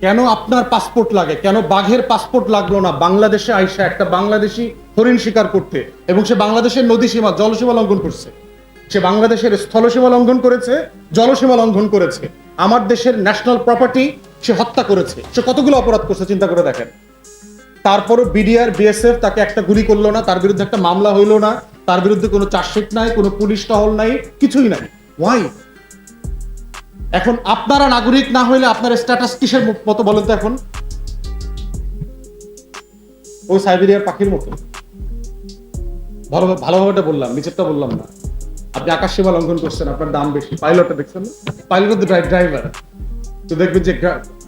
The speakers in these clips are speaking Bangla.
কেন আপনার পাসপোর্ট লাগে, কেন বাঘের পাসপোর্ট লাগলো না বাংলাদেশে আইসা একটা বাংলাদেশি হরিণ শিকার করতে, এবং সে বাংলাদেশের নদী সীমা জলসীমা লঙ্ঘন করছে, সে বাংলাদেশের স্থলসীমা লঙ্ঘন করেছে, জলসীমা লঙ্ঘন করেছে, আমার দেশের ন্যাশনাল প্রপার্টি সে হত্যা করেছে, সে কতগুলো অপরাধ করছে চিন্তা করে দেখেন। তারপরও বিডিআর বিএসএফ তাকে একটা গুলি করলো না, তার বিরুদ্ধে একটা মামলা হইলো না, তার বিরুদ্ধে কোনো চার্জশিট নাই, কোনো পুলিশ টহল নাই, কিছুই নাই। ওয়াই? এখন আপনারা নাগরিক না হইলে আপনার স্ট্যাটাস কিসের মতো বলেন তো? এখন ওই সাইবেরিয়ার পাখির মতো। ভালোভাবে বললাম, নিচেরটা বললাম না। আপনি আকাশ সীমা লঙ্ঘন করছেন, আপনার দাম বেশি। পাইলটটা দেখছেন না? পাইলট তো ড্রাইভার। তো দেখবেন যে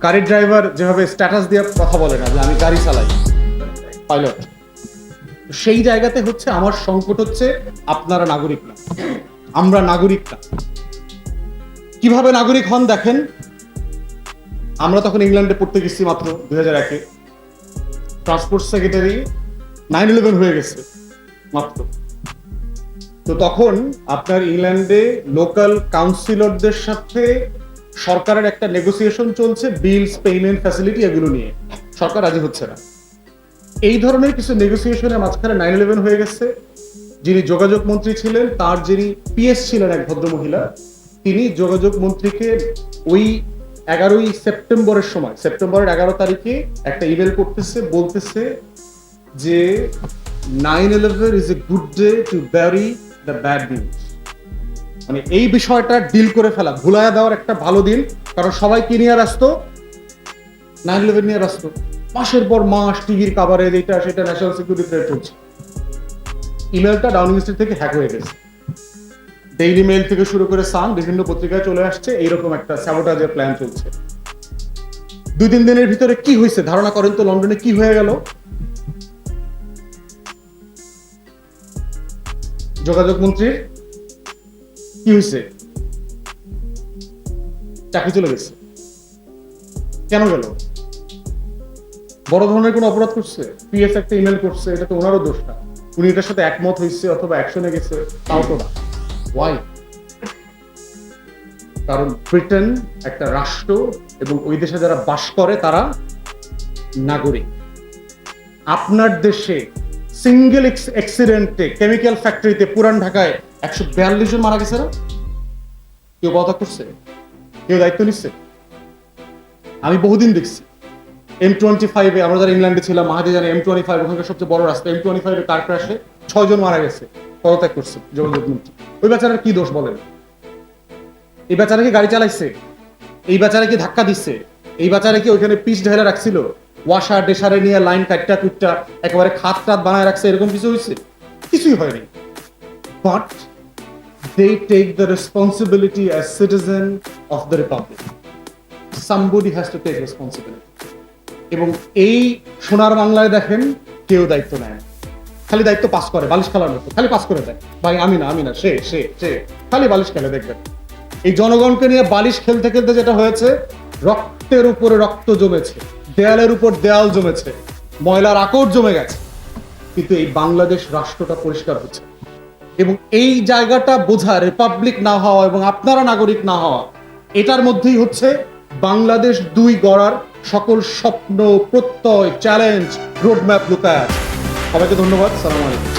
গাড়ির ড্রাইভার যেভাবে স্ট্যাটাস দিয়ে কথা বলে না যে আমি গাড়ি চালাই, পাইলট। সেই জায়গাতে হচ্ছে আমার সংকট হচ্ছে আপনারা নাগরিক না, আমরা নাগরিক না। কিভাবে নাগরিক হন দেখেন। আমরা তখন ইংল্যান্ডে পড়তে গেছি মাত্র 2001-এ। ট্রান্সপোর্ট সেক্রেটারি 9/11 হয়ে গেছে মাত্র। তো তখন আপনার ইংল্যান্ডে লোকাল কাউন্সিলরদের সাথে সরকারের একটা নেগোসিয়েশন চলছে, বিলস, পেমেন্ট ফ্যাসিলিটি, এগুলো নিয়ে। সরকার রাজি হচ্ছে না। এই ধরনের কিছু নেগোসিয়েশনের মাঝখানে 9/11 হয়ে গেছে। যিনি যোগাযোগ মন্ত্রী ছিলেন, তার যিনি পিএস ছিলেন, এক ভদ্রমহিলা, তিনি যোগাযোগ মন্ত্রীকে ওই 11ই সেপ্টেম্বরের সময়, সেপ্টেম্বরের 11 তারিখে একটা ইমেল করতেছে, বলতেছে যে 9/11 is a good day to bury the bad news. মানে এই বিষয়টা ডিল করে ফেলা, ভুলাইয়া দেওয়ার একটা ভালো দিন। কারণ সবাই কি নিয়ে আসতো? 9/11 নিয়ে আসতো। মাসের পর মাস টিভির কাভারেজ, এটা সেটা, ন্যাশনাল সিকিউরিটি থ্রেট চলছে। ইমেলটা ডাউনিং স্ট্রিট থেকে হ্যাক হয়ে গেছে। ডেইলি মেইল থেকে শুরু করে সান বিভিন্ন পত্রিকায় চলে আসছে, এইরকম একটা স্যাবোটাজের প্ল্যান চলছে। 2-3 দিনের ভিতরে কি হয়েছে ধারণা করেন তো? লন্ডনে কি হয়ে গেল? যোগাযোগ মন্ত্রীর কি হয়েছে? চাকরি চলে গেছে। কেন গেল? বড় ধরনের কোন অপরাধ করছে? পিএস একটা ইমেল করছে, এটা তো ওনারও দোষ না। উনি এটার সাথে একমত হয়েছে অথবা অ্যাকশনে গেছে, তাও তো না। ওয়াই? কারণ ব্রিটেন একটা রাষ্ট্র এবং ওই দেশে যারা বাস করে তারা নাগরিক। আপনার দেশে সিঙ্গেল অ্যাক্সিডেন্টে কেমিক্যাল ফ্যাক্টরিতে পুরান ঢাকায় 142 জন মারা গেছে না? কেউ পদত্যাগ করছে? কেউ দায়িত্ব নিচ্ছে? আমি বহুদিন দেখছি M25-এ, আমরা যারা ইংল্যান্ডে ছিলাম, মাহাদি জানে, M25 ওখানকার সবচেয়ে বড় রাস্তা, M25-এ কার ক্র্যাশে 6 জন মারা গেছে, পদত্যাগ করছে যোগাযোগ মন্ত্রী। ওই বেচারার কি দোষ বলেন? এই বেচারা কি গাড়ি চালাইছে? এই বেচারা কি ধাক্কা দিচ্ছে? এই বেচারা কি ওইখানে পিচ ঢেলে রাখছিল? ওয়াশার ডেসারে নিয়ে লাইন কাটটা কুটটা একেবারে খাত টাত বানায় রাখছে, এরকম কিছু হয়েছে? কিছুই হয়নি। But they take the responsibility as citizen of the republic. Somebody has to take responsibility. এবং এই সোনার বাংলায় দেখেন কেউ দায়িত্ব নেয় না, খালি দায়িত্ব পাস করে, বালিশ খেলার মতো খালি পাস করে দেয়। ভাই আমি না, সে খালি বালিশ খেলে। দেখবেন এই জনগণকে নিয়ে বালিশ খেলতে খেলতে যেটা হয়েছে, রক্তের উপরে রক্ত জমেছে, দেয়ালের উপর দেয়াল জমেছে, ময়লার আকর জমে গেছে, কিন্তু এই বাংলাদেশ রাষ্ট্রটা পরিষ্কার হচ্ছে। এবং এই জায়গাটা বোঝা, রিপাবলিক না হওয়া এবং আপনারা নাগরিক না হওয়া, এটার মধ্যেই হচ্ছে বাংলাদেশ 2 গড়ার সকল স্বপ্ন, প্রত্যয়, চ্যালেঞ্জ, রোডম্যাপ লুকায় আছে। সবাইকে ধন্যবাদ। সালাম আলাইকুম।